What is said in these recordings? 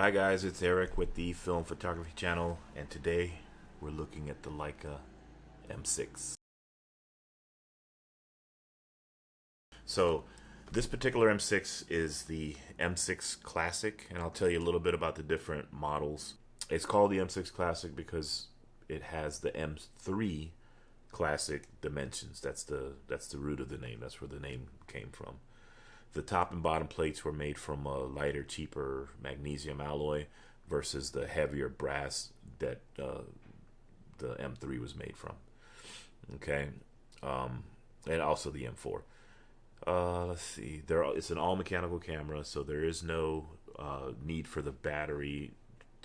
Hi guys, it's Eric with the Film Photography channel, and today we're looking at the Leica M6. So this particular M6 is the M6 Classic, and I'll tell you a little bit about the different models. It's called the M6 Classic because it has the M3 Classic dimensions. That's the root of the name. That's where the name came from. The top and bottom plates were made from a lighter, cheaper magnesium alloy versus the heavier brass that the M3 was made from. Okay, and also the M4. Let's see. It's an all-mechanical camera, so there is no need for the battery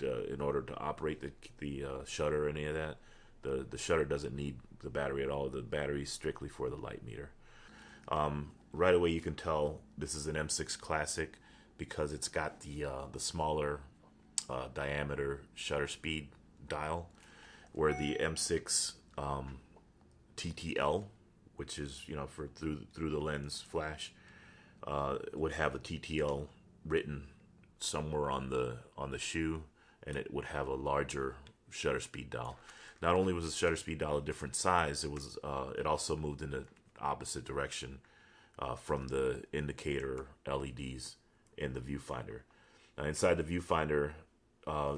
in order to operate the shutter or any of that. The shutter doesn't need the battery at all. The battery is strictly for the light meter. Right away you can tell this is an M6 Classic because it's got the smaller diameter shutter speed dial, where the M6 TTL, which is for through the lens flash, would have a TTL written somewhere on the shoe, and it would have a larger shutter speed dial. Not only was the shutter speed dial a different size, it also moved in the opposite direction from the indicator LEDs in the viewfinder. Now, inside the viewfinder,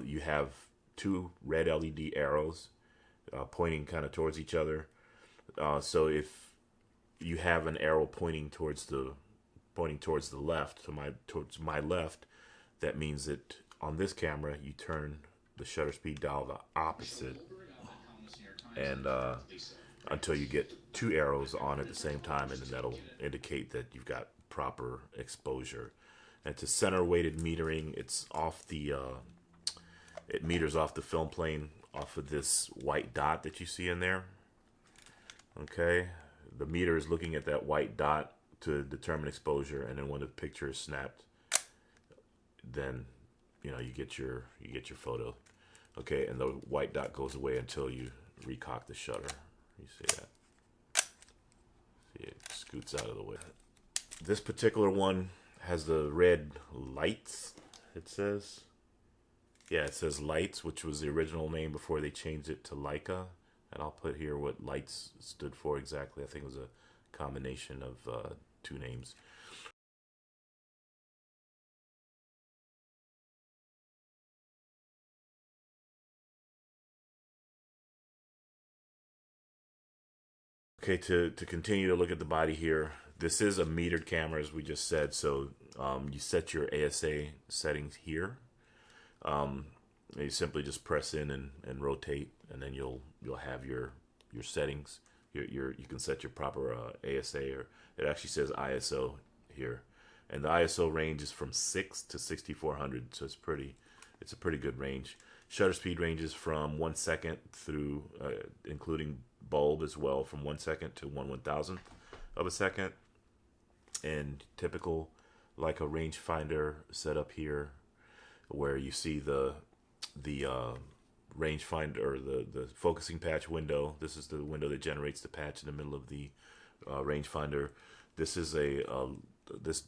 you have two red LED arrows pointing kind of towards each other. So if you have an arrow pointing towards the left, towards my left, that means that on this camera you turn the shutter speed dial the opposite, and until you get two arrows on at the same time, and then that'll indicate that you've got proper exposure. And to center weighted metering, it meters off the film plane off of this white dot that you see in there. Okay, the meter is looking at that white dot to determine exposure, and then when the picture is snapped, then you get your photo. Okay, and the white dot goes away until you recock the shutter. You see that? See, it scoots out of the way. This particular one has the red lights, it says. Yeah, it says lights, which was the original name before they changed it to Leica. And I'll put here what lights stood for exactly. I think it was a combination of two names. Okay, to continue to look at the body here, this is a metered camera, as we just said. So you set your ASA settings here. You simply just press in and rotate, and then you'll have your settings. You can set your proper ASA, or it actually says ISO here, and the ISO range is from 6 to 6400, so it's a pretty good range. Shutter speed ranges from 1 second through, including bulb as well, from 1 second to 1/1000th of a second. And typical Leica rangefinder setup here, where you see the rangefinder, or the focusing patch window. This is the window that generates the patch in the middle of the rangefinder. This is this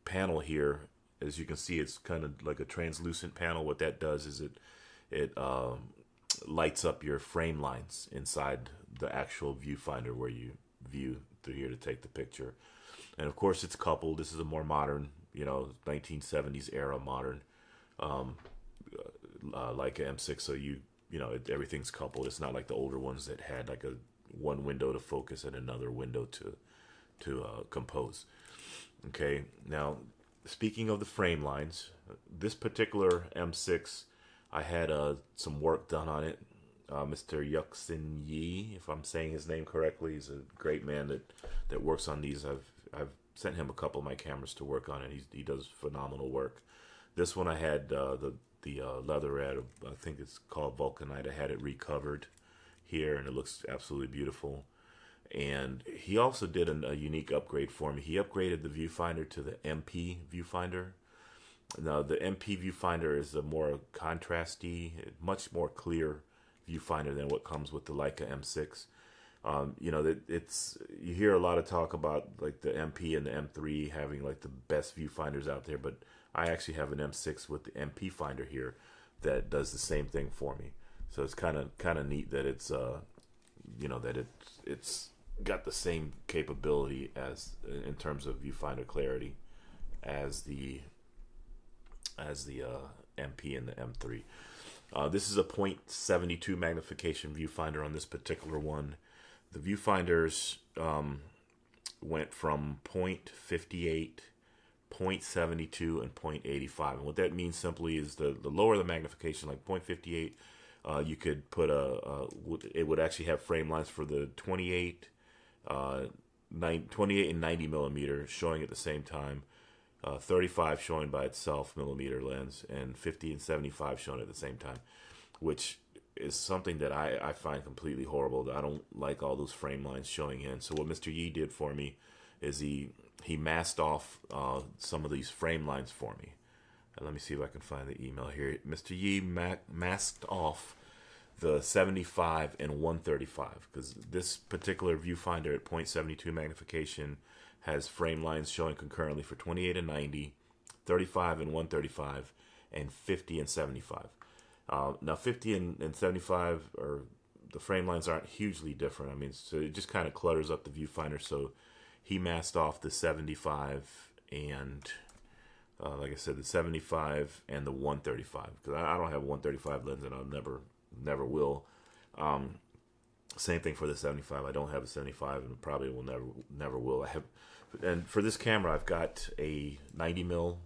panel here. As you can see, it's kind of like a translucent panel. What that does is it lights up your frame lines inside the actual viewfinder where you view through here to take the picture. And of course it's coupled. This is a more modern, 1970s era modern Leica M6, so everything's coupled. It's not like the older ones that had like one window to focus and another window to compose. Okay, now speaking of the frame lines, this particular M6, I had some work done on it. Mr. Yuxin Yi, if I'm saying his name correctly, he's a great man that works on these. I've sent him a couple of my cameras to work on it. He does phenomenal work. This one I had the leatherette, I think it's called vulcanite. I had it recovered here, and it looks absolutely beautiful. And he also did a unique upgrade for me. He upgraded the viewfinder to the MP viewfinder. Now, the MP viewfinder is a more contrasty, much more clear viewfinder than what comes with the Leica M6. You hear a lot of talk about like the MP and the M3 having like the best viewfinders out there, but I actually have an M6 with the MP finder here that does the same thing for me. So it's kind of neat that it's that it's got the same capability as in terms of viewfinder clarity as the MP and the M3. This is a 0.72 magnification viewfinder on this particular one. The viewfinders went from 0.58, 0.72, and 0.85. And what that means simply is the lower the magnification, like 0.58, you could put it would actually have frame lines for the 28, 28 and 90 millimeter showing at the same time. 35 showing by itself millimeter lens, and 50 and 75 shown at the same time, which is something that I find completely horrible. I don't like all those frame lines showing in. So what Mr. Yi did for me is he masked off some of these frame lines for me. And let me see if I can find the email here. Mr. Yi masked off the 75 and 135 because this particular viewfinder at 0.72 magnification has frame lines showing concurrently for 28 and 90, 35 and 135, and 50 and 75. Now 50 and 75 the frame lines aren't hugely different. I mean, so it just kind of clutters up the viewfinder. So he masked off the 75 and like I said, the 75 and the 135 because I don't have a 135 lens and I never will. Same thing for the 75. I don't have a 75 and probably will never will. And for this camera, I've got a 90 mil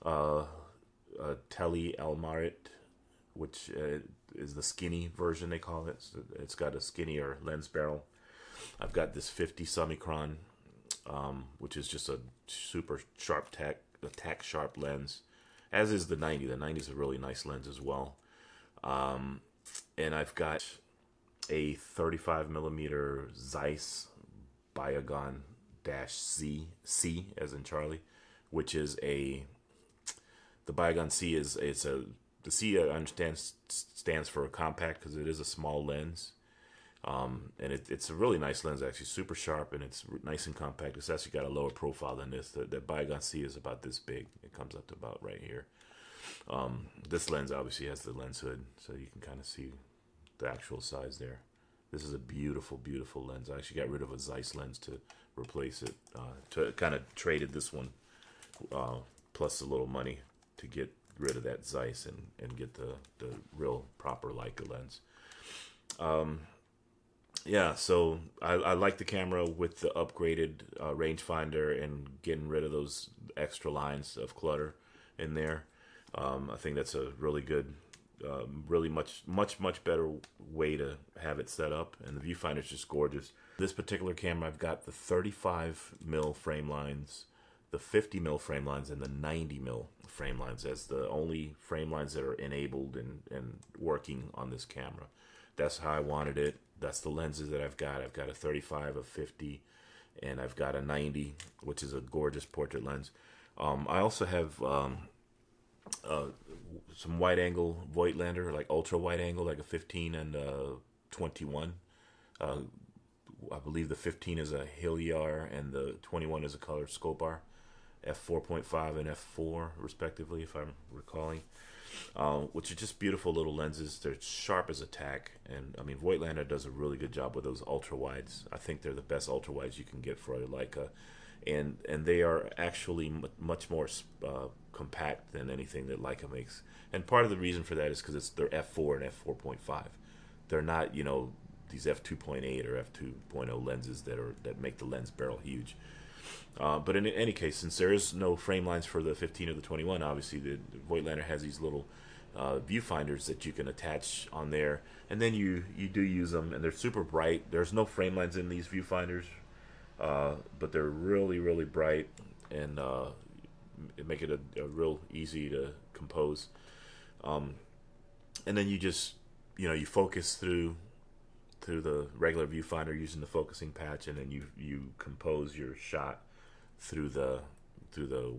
Tele Almarit, which is the skinny version they call it. So it's got a skinnier lens barrel. I've got this 50 Summicron, which is just a super sharp Tack sharp lens, as is the 90. The 90 is a really nice lens as well. And I've got a 35 millimeter Zeiss BUYlNG C as in Charlie, which is the BUYlNG C the C I understand stands for a compact because it is a small lens, and it's a really nice lens actually, super sharp, and it's nice and compact. It's actually got a lower profile than this. The BUYlNG C is about this big. It comes up to about right here. This lens obviously has the lens hood, so you can kind of see the actual size there. This is a beautiful, beautiful lens. I actually got rid of a Zeiss lens to replace it. To kind of traded this one plus a little money to get rid of that Zeiss and get the real proper Leica lens. Yeah, so I like the camera with the upgraded rangefinder and getting rid of those extra lines of clutter in there. I think that's a really good, really much better way to have it set up, and the viewfinder is just gorgeous. This particular camera, I've got the 35 mil frame lines, the 50 mil frame lines, and the 90 mil frame lines as the only frame lines that are enabled and working on this camera. That's how I wanted it. That's the lenses that I've got. I've got a 35, a 50, and I've got a 90, which is a gorgeous portrait lens. I also have some wide angle Voigtlander, like ultra wide angle, like a 15 and a 21. I believe the 15 is a Hilliard and the 21 is a color Scopar, f4.5 and f4 respectively, if I'm recalling. Which are just beautiful little lenses. They're sharp as a tack, and I mean Voigtlander does a really good job with those ultra wides. I think they're the best ultra wides you can get for a Leica, and they are actually much more compact than anything that Leica makes. And part of the reason for that is because they're f4 and f4.5. They're not, you know, these f2.8 or f2.0 lenses that make the lens barrel huge. But in any case, since there is no frame lines for the 15 or the 21, obviously the Voigtlander has these little viewfinders that you can attach on there, and then you do use them, and they're super bright. There's no frame lines in these viewfinders, but they're really, really bright, and it make it a real easy to compose. And then you just, you know, you focus through the regular viewfinder using the focusing patch, and then you compose your shot through the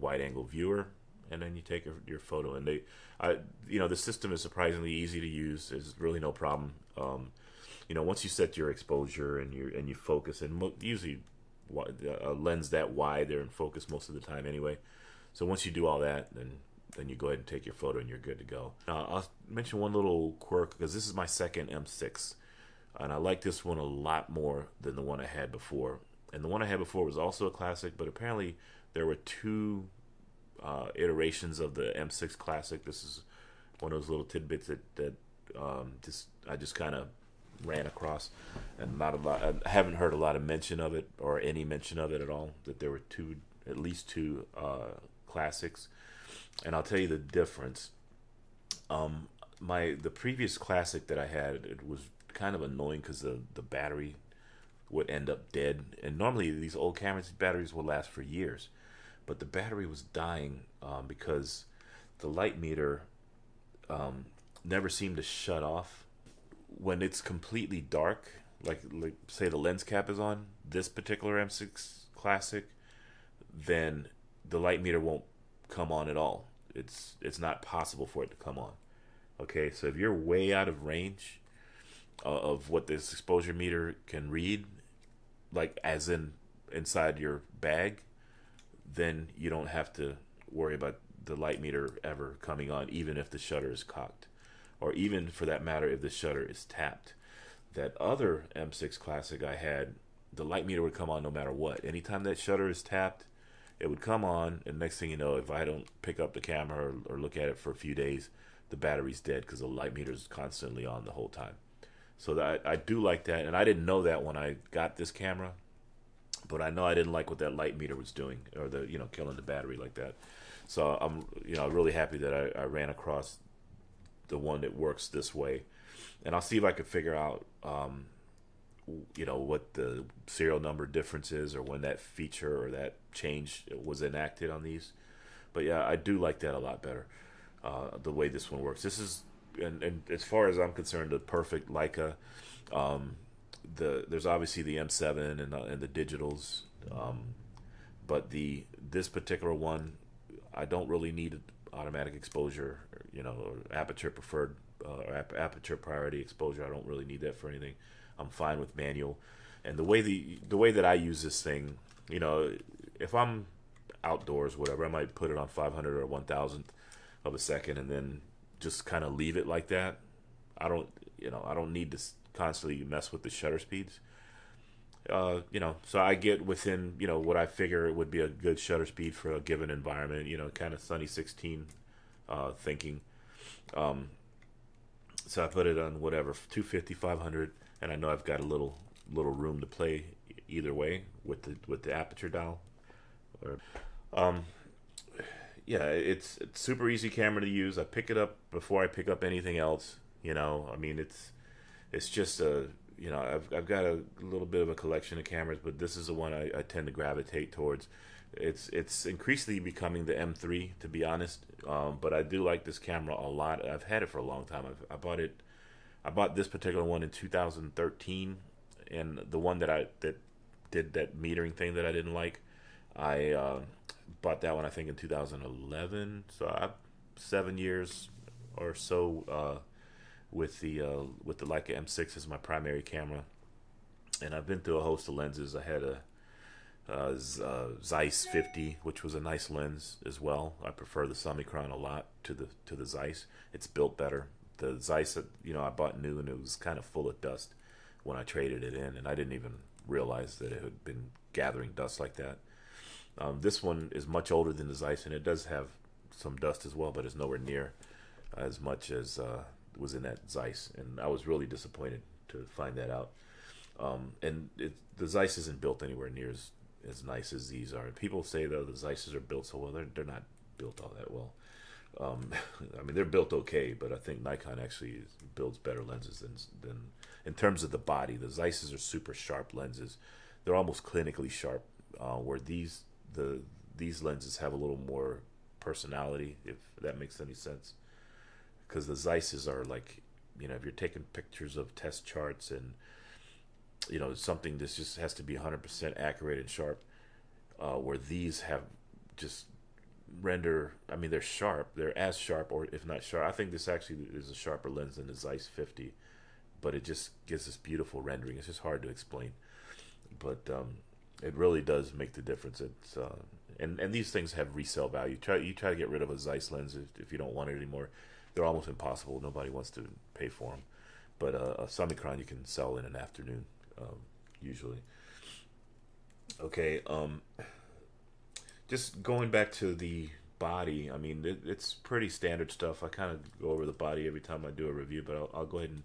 wide angle viewer, and then you take your photo. And the system is surprisingly easy to use. There's really no problem. You know, once you set your exposure and you focus, and usually a lens that wide, they're in focus most of the time anyway. So once you do all that, then you go ahead and take your photo and you're good to go. I'll mention one little quirk, because this is my second M6, and I like this one a lot more than the one I had before. And the one I had before was also a classic, but apparently there were two iterations of the M6 Classic. This is one of those little tidbits that I just kind of ran across, and not a lot. I haven't heard a lot of mention of it, or any mention of it at all. That there were at least two classics, and I'll tell you the difference. The previous classic that I had, it was kind of annoying because the battery would end up dead, and normally these old cameras, batteries will last for years, but the battery was dying because the light meter never seemed to shut off when it's completely dark. Like say the lens cap is on this particular M6 Classic, then the light meter won't come on at all. It's not possible for it to come on. Okay, so if you're way out of range of what this exposure meter can read, like as in inside your bag, then you don't have to worry about the light meter ever coming on, even if the shutter is cocked, or even for that matter if the shutter is tapped. That other M6 Classic I had, the light meter would come on no matter what. Anytime that shutter is tapped, it would come on, and next thing you know, if I don't pick up the camera or look at it for a few days, the battery's dead because the light meter is constantly on the whole time. So I do like that, and I didn't know that when I got this camera, but I know I didn't like what that light meter was doing, or killing the battery like that. So I'm really happy that I ran across the one that works this way, and I'll see if I can figure out what the serial number difference is, or when that feature or that change was enacted on these. But yeah, I do like that a lot better, the way this one works. This is, and as far as I'm concerned, the perfect Leica. There's obviously the M7 and the digitals, but this particular one, I don't really need automatic exposure, or aperture preferred, or aperture priority exposure. I don't really need that for anything. I'm fine with manual. And the way that I use this thing, if I'm outdoors, whatever, I might put it on 500 or 1,000th of a second, and then just kind of leave it like that. I don't need to constantly mess with the shutter speeds. So I get within, what I figure would be a good shutter speed for a given environment, kind of Sunny 16 thinking. So I put it on whatever, 250, 500, and I know I've got a little room to play either way with the aperture dial. Yeah, it's super easy camera to use. I pick it up before I pick up anything else. I mean, it's just I've got a little bit of a collection of cameras, but this is the one I tend to gravitate towards. It's increasingly becoming the M3, to be honest. But I do like this camera a lot. I've had it for a long time. I bought this particular one in 2013, and the one that did that metering thing that I didn't like, I bought that one I think in 2011. So 7 years or so with the Leica M6 as my primary camera, and I've been through a host of lenses. I had a Zeiss 50, which was a nice lens as well. I prefer the Summicron a lot to the Zeiss. It's built better. The Zeiss, I bought new, and it was kind of full of dust when I traded it in, and I didn't even realize that it had been gathering dust like that. This one is much older than the Zeiss, and it does have some dust as well, but it's nowhere near as much as was in that Zeiss, and I was really disappointed to find that out. And the Zeiss isn't built anywhere near as nice as these are. People say though the Zeisses are built so well. They're not built all that well. I mean, they're built okay, but I think Nikon actually builds better lenses than in terms of the body. The Zeisses are super sharp lenses. They're almost clinically sharp, where these lenses have a little more personality, if that makes any sense. Because the Zeisses are like, if you're taking pictures of test charts and something that just has to be 100% accurate and sharp, where these have just render. I mean, they're sharp. They're as sharp, or if not sharp. I think this actually is a sharper lens than the Zeiss 50, but it just gives this beautiful rendering. It's just hard to explain, but it really does make the difference. and these things have resale value. You try to get rid of a Zeiss lens if you don't want it anymore. They're almost impossible. Nobody wants to pay for them. But a Summicron you can sell in an afternoon, usually. Okay, just going back to the body. I mean, it's pretty standard stuff. I kind of go over the body every time I do a review, but I'll go ahead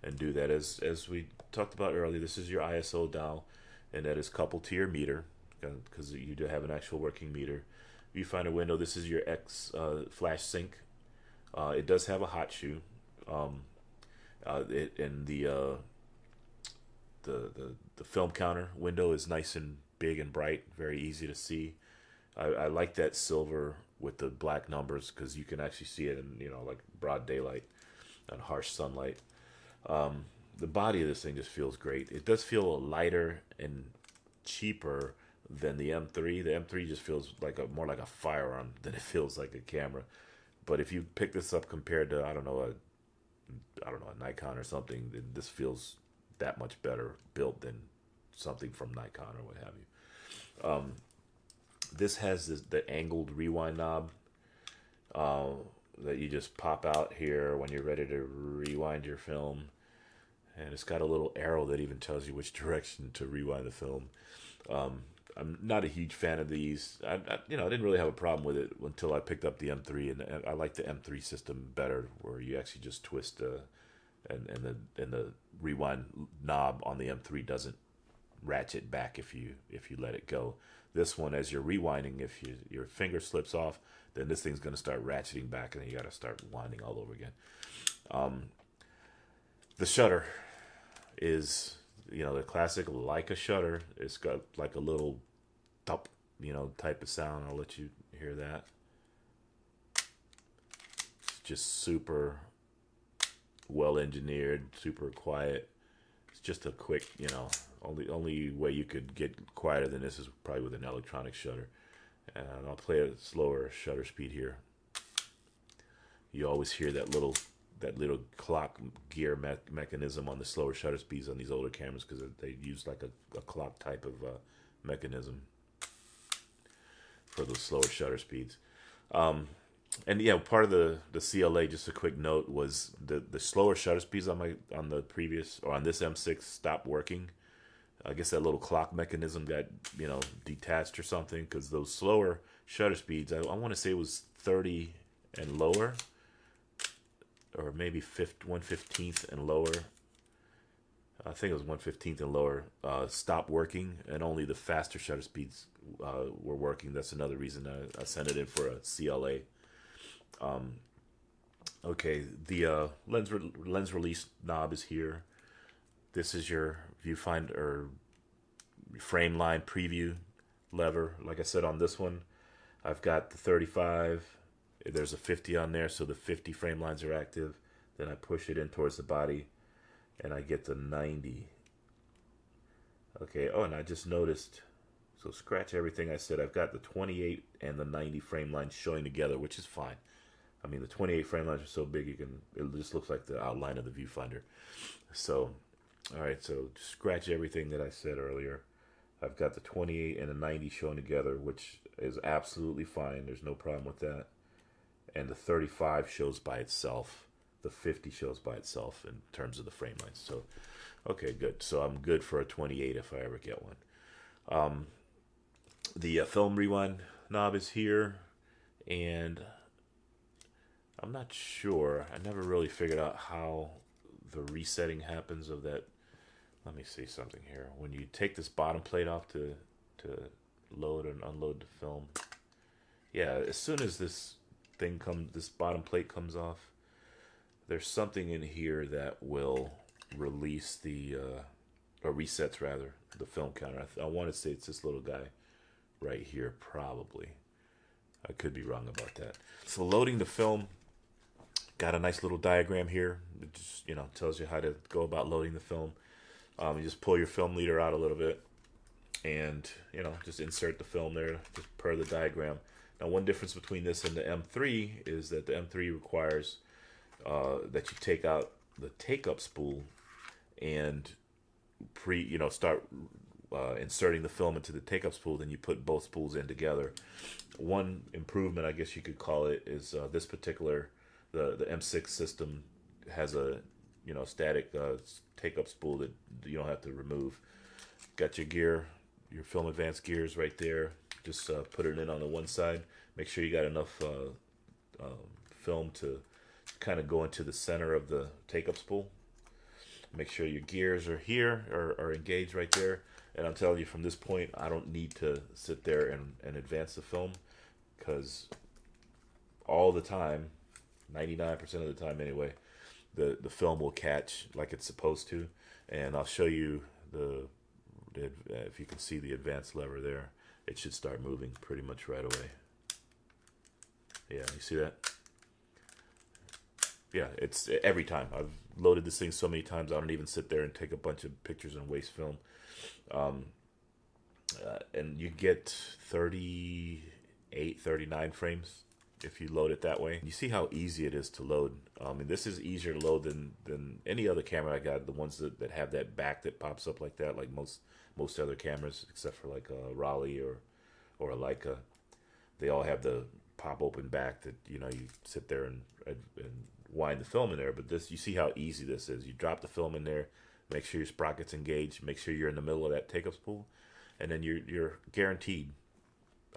and do that. As we talked about earlier, this is your ISO dial, and that is coupled to your meter, because you do have an actual working meter. Viewfinder window, this is your X flash sync. It does have a hot shoe. And the film counter window is nice and big and bright, very easy to see. I like that silver with the black numbers because you can actually see it in, like broad daylight and harsh sunlight. The body of this thing just feels great. It does feel lighter and cheaper than the M3. The M3 just feels like more like a firearm than it feels like a camera. But if you pick this up compared to, I don't know, a Nikon or something, then this feels that much better built than something from Nikon or what have you. This has the angled rewind knob that you just pop out here when you're ready to rewind your film, and it's got a little arrow that even tells you which direction to rewind the film. I'm not a huge fan of these. I didn't really have a problem with it until I picked up the M3, and I like the M3 system better, where you actually just twist and the rewind knob on the M3 doesn't ratchet back if you let it go. This one, as you're rewinding, if your finger slips off, then this thing's going to start ratcheting back, and then you got to start winding all over again. The shutter is, the classic Leica shutter. It's got like a little thump, type of sound. I'll let you hear that. It's just super well engineered, super quiet. It's just a quick, only way you could get quieter than this is probably with an electronic shutter. And I'll play a slower shutter speed here. You always hear that little clock gear mechanism on the slower shutter speeds on these older cameras, because they use like a clock type of mechanism for those slower shutter speeds. And yeah, part of the CLA, just a quick note, was the slower shutter speeds on the previous, or on this M6, stopped working. I guess that little clock mechanism got detached or something, because those slower shutter speeds, I want to say it was 30 and lower, or maybe 1/15th and lower. I think it was 1/15th and lower, stopped working, and only the faster shutter speeds were working. That's another reason I sent it in for a CLA. Okay, the lens release knob is here. This is your viewfinder or frame line preview lever. Like I said, on this one, I've got the 35. There's a 50 on there, so the 50 frame lines are active. Then I push it in towards the body, and I get the 90. Okay, and I just noticed, so scratch everything I said. I've got the 28 and the 90 frame lines showing together, which is fine. I mean, the 28 frame lines are so big, it just looks like the outline of the viewfinder. So, all right, so scratch everything that I said earlier. I've got the 28 and the 90 shown together, which is absolutely fine. There's no problem with that. And the 35 shows by itself. The 50 shows by itself in terms of the frame lines. So, okay, good. So I'm good for a 28 if I ever get one. The film rewind knob is here, and I'm not sure. I never really figured out how the resetting happens of that. Let me see something here. When you take this bottom plate off to load and unload the film, yeah, as soon as this bottom plate comes off, there's something in here that will release or resets rather, the film counter. I want to say it's this little guy right here, probably. I could be wrong about that. So loading the film, got a nice little diagram here. It just, tells you how to go about loading the film. You just pull your film leader out a little bit, and just insert the film there, just per the diagram. Now, one difference between this and the M3 is that the M3 requires that you take out the take-up spool and start inserting the film into the take-up spool, then you put both spools in together. One improvement, I guess you could call it, is this particular the M6 system has a static take-up spool that you don't have to remove. Got your gear, your film advance gears right there. Just put it in on the one side. Make sure you got enough film to kind of go into the center of the take-up spool. Make sure your gears are here, are engaged right there. And I'm telling you, from this point, I don't need to sit there and advance the film, because all the time, 99% of the time anyway, the film will catch like it's supposed to. And I'll show you if you can see the advance lever there, it should start moving pretty much right away. Yeah, you see that? Yeah, it's every time. I've loaded this thing so many times, I don't even sit there and take a bunch of pictures and waste film. And you get 38, 39 frames if you load it that way. You see how easy it is to load. And this is easier to load than any other camera I got. The ones that have that back that pops up like that, like most other cameras, except for like a Raleigh or a Leica. They all have the pop open back that you sit there and wind the film in there. But this, you see how easy this is. You drop the film in there, make sure your sprocket's engaged, make sure you're in the middle of that take-up spool, and then you're guaranteed.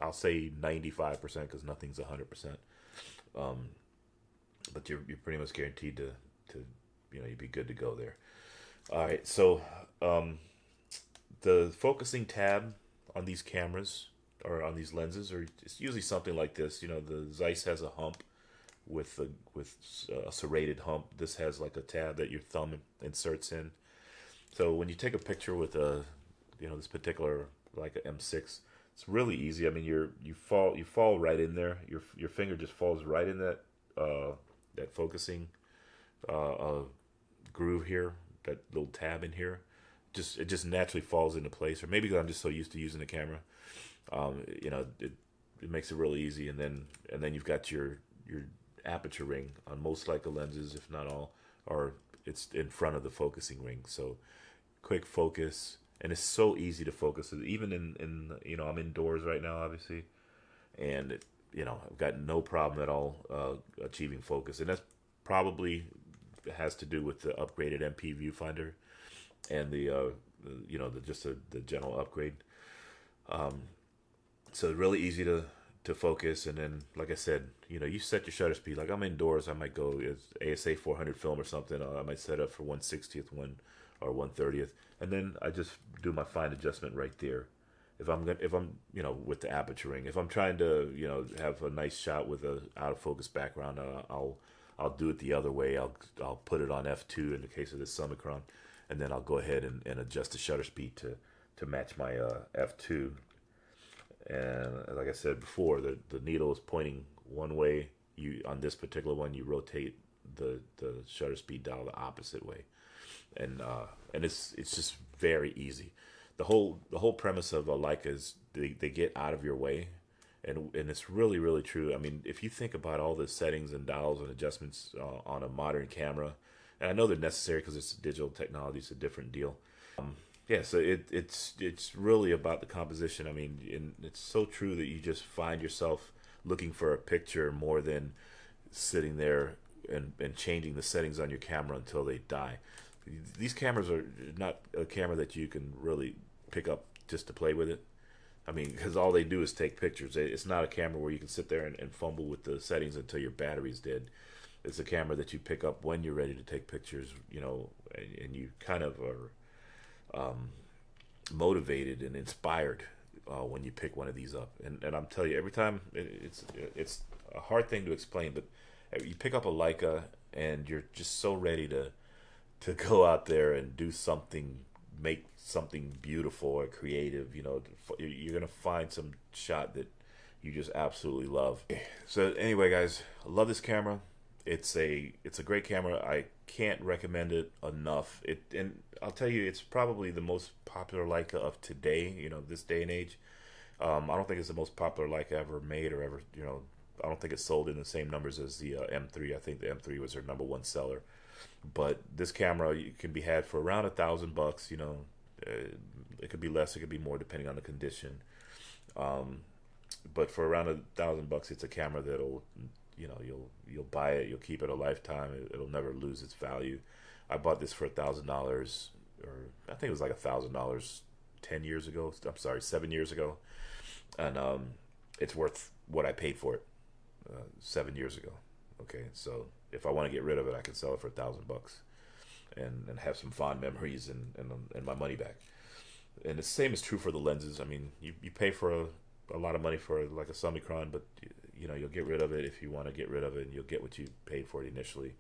I'll say 95% because nothing's 100%. But you're pretty much guaranteed to you'd be good to go there. All right, so the focusing tab on these cameras or on these lenses, or it's usually something like this. The Zeiss has a hump with a serrated hump. This has like a tab that your thumb inserts in. So when you take a picture with this particular like a M6, it's really easy. I mean, you fall right in there. Your finger just falls right in that focusing groove here, that little tab in here. It just naturally falls into place. Or maybe because I'm just so used to using the camera. It makes it really easy. And then you've got your aperture ring on most Leica lenses, if not all, or it's in front of the focusing ring. So quick focus, and it's so easy to focus. Even in I'm indoors right now, obviously, and I've got no problem at all achieving focus, and that's probably has to do with the upgraded MP viewfinder and the general upgrade. So really easy to focus. And then, like I said, you set your shutter speed. Like I'm indoors, I might go ASA 400 film or something. I might set up for 1/60th or 1/30th, and then I just do my fine adjustment right there. If I'm with the aperture ring, if I'm trying to have a nice shot with a out of focus background, I'll do it the other way. I'll put it on f2 in the case of this Summicron, and then I'll go ahead and adjust the shutter speed to match my f2. And like I said before, the needle is pointing one way. On this particular one, you rotate the shutter speed dial the opposite way, and it's just very easy. The whole premise of a Leica is they get out of your way, and it's really, really true. I mean, if you think about all the settings and dials and adjustments on a modern camera, and I know they're necessary because it's digital technology, it's a different deal. Yeah, so it's really about the composition. I mean, and it's so true that you just find yourself looking for a picture more than sitting there and changing the settings on your camera until they die. These cameras are not a camera that you can really pick up just to play with it. I mean, because all they do is take pictures. It's not a camera where you can sit there and fumble with the settings until your battery's dead. It's a camera that you pick up when you're ready to take pictures, and you kind of are motivated and inspired when you pick one of these up. And I'm telling you, every time it's a hard thing to explain, but you pick up a Leica and you're just so ready to go out there and do something, make something beautiful or creative. You're gonna find some shot that you just absolutely love. So anyway, guys, I love this camera. It's a great camera. I can't recommend it enough. And I'll tell you, it's probably the most popular Leica of today, this day and age. I don't think it's the most popular Leica ever made or ever, I don't think it's sold in the same numbers as the M3. I think the M3 was their #1 seller. But this camera can be had for around $1,000, It could be less, it could be more, depending on the condition. But for around $1,000, it's a camera that'll, you know, you'll buy it, you'll keep it a lifetime. It'll never lose its value. I bought this for $1,000, or I think it was like $1,000 10 years ago. I'm sorry, 7 years ago, and it's worth what I paid for it 7 years ago. Okay, so if I want to get rid of it, I can sell it for $1,000 and have some fond memories and my money back. And the same is true for the lenses. I mean, you pay for a lot of money for like a Summicron, but you know, you'll get rid of it if you want to get rid of it, and you'll get what you paid for it initially,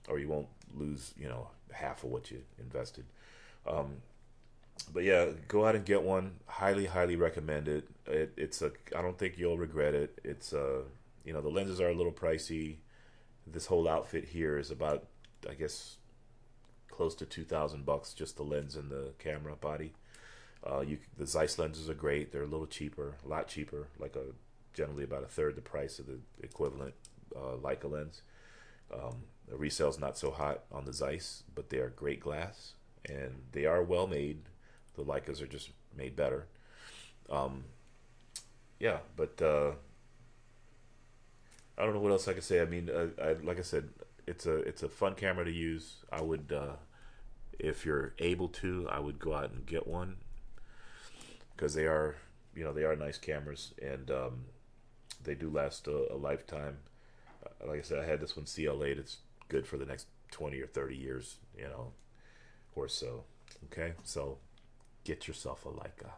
or you won't lose, you know, half of what you invested. But yeah, go out and get one. Highly recommend it. I don't think you'll regret it. It's you know, the lenses are a little pricey. This whole outfit here is about, I guess, close to $2,000, just the lens and the camera body. The Zeiss lenses are great. They're a little cheaper, a lot cheaper, like generally about a third the price of the equivalent Leica lens. The resale's not so hot on the Zeiss, but they are great glass, and they are well made. The Leicas are just made better. Yeah, but I don't know what else I can say. I mean, like I said, it's a fun camera to use. I would, if you're able to, I would go out and get one, because they are, you know, they are nice cameras, and they do last a lifetime. Like I said, I had this one CL8. It's good for the next 20 or 30 years, you know, or so. Okay, so get yourself a Leica.